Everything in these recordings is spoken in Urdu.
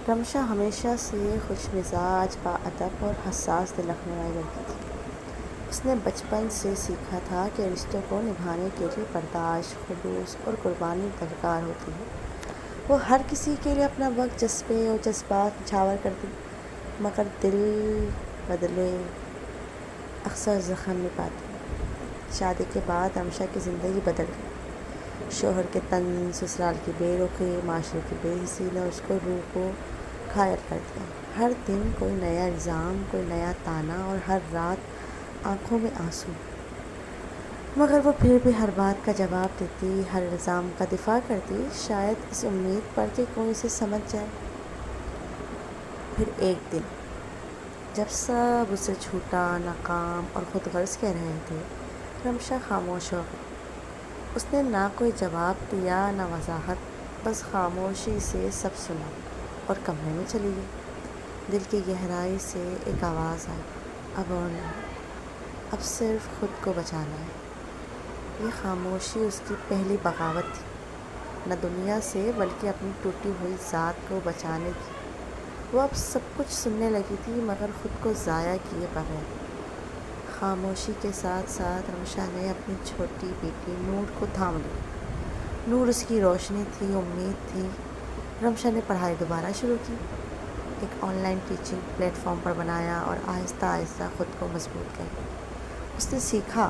رمشا ہمیشہ سے خوش مزاج، باادب اور حساس دل رکھنے والی لڑکی تھی۔ اس نے بچپن سے سیکھا تھا کہ رشتوں کو نبھانے کے لیے برداشت، خلوص اور قربانی درکار ہوتی ہے۔ وہ ہر کسی کے لیے اپنا وقت، جذبے اور جذبات نچھاور کرتی، مگر دل بدلے اکثر زخم نہیں پاتی۔ شادی کے بعد رمشا کی زندگی بدل گئی۔ شوہر کے طنز، سسرال کی بے رخی، معاشرے کی بے حسی نے اس کو روح کو گھائل کر دیا۔ ہر دن کوئی نیا الزام، کوئی نیا طعنہ اور ہر رات آنکھوں میں آنسو، مگر وہ پھر بھی ہر بات کا جواب دیتی، ہر الزام کا دفاع کرتی، شاید اس امید پر کہ کوئی اسے سمجھ جائے۔ پھر ایک دن جب سب اسے جھوٹا، ناکام اور خود غرض کہہ رہے تھے، رمشا خاموش ہو گئی۔ اس نے نہ کوئی جواب دیا، نہ وضاحت، بس خاموشی سے سب سنا اور کمرے میں چلی گئی۔ دل کی گہرائی سے ایک آواز آئی، اب اور نہیں، اب صرف خود کو بچانا ہے۔ یہ خاموشی اس کی پہلی بغاوت تھی، نہ دنیا سے بلکہ اپنی ٹوٹی ہوئی ذات کو بچانے کی۔ وہ اب سب کچھ سننے لگی تھی، مگر خود کو ضائع کیے بغیر۔ خاموشی کے ساتھ ساتھ رمشا نے اپنی چھوٹی بیٹی نور کو تھام لیا۔ نور اس کی روشنی تھی، امید تھی۔ رمشا نے پڑھائی دوبارہ شروع کی، ایک online teaching platform پر بنایا اور آہستہ آہستہ خود کو مضبوط کیا۔ اس نے سیکھا،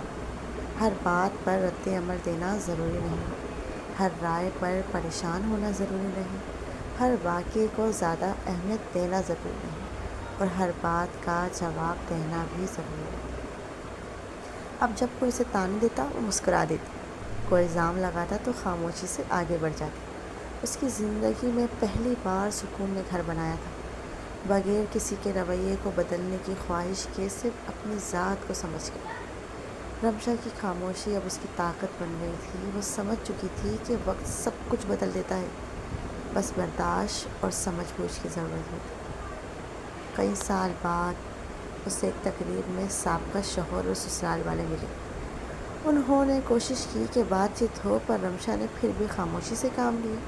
ہر بات پر رد عمل دینا ضروری نہیں، ہر رائے پر پریشان ہونا ضروری نہیں، ہر واقعے کو زیادہ اہمیت دینا ضروری نہیں، اور ہر بات کا جواب دینا بھی ضروری نہیں۔ اب جب کوئی اسے طعنہ دیتا، وہ مسکرا دیتی، کوئی الزام لگاتا تو خاموشی سے آگے بڑھ جاتی۔ اس کی زندگی میں پہلی بار سکون نے گھر بنایا تھا، بغیر کسی کے رویے کو بدلنے کی خواہش کے، صرف اپنی ذات کو سمجھ کر۔ رمشا کی خاموشی اب اس کی طاقت بن گئی تھی۔ وہ سمجھ چکی تھی کہ وقت سب کچھ بدل دیتا ہے، بس برداشت اور سمجھ بوجھ کی ضرورت ہوتی۔ کئی سال بعد اسے ایک تقریب میں سابقہ شوہر اور سسرال والے ملے۔ انہوں نے کوشش کی کہ بات چیت ہو، پر رمشا نے پھر بھی خاموشی سے کام لیا۔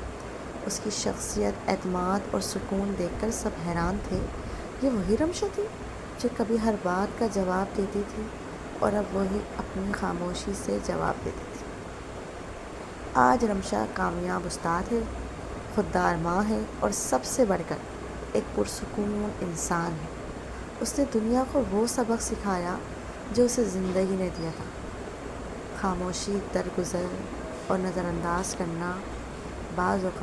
اس کی شخصیت، اعتماد اور سکون دیکھ کر سب حیران تھے۔ یہ وہی رمشا تھی جو کبھی ہر بات کا جواب دیتی تھی، اور اب وہی اپنی خاموشی سے جواب دیتی تھی۔ آج رمشا کامیاب استاد ہے، خوددار ماں ہے، اور سب سے بڑھ کر ایک پرسکون انسان ہے۔ اس نے دنیا کو وہ سبق سکھایا جو اسے زندگی نے دیا تھا۔ خاموشی، درگزر اور نظر انداز کرنا بعض اوقات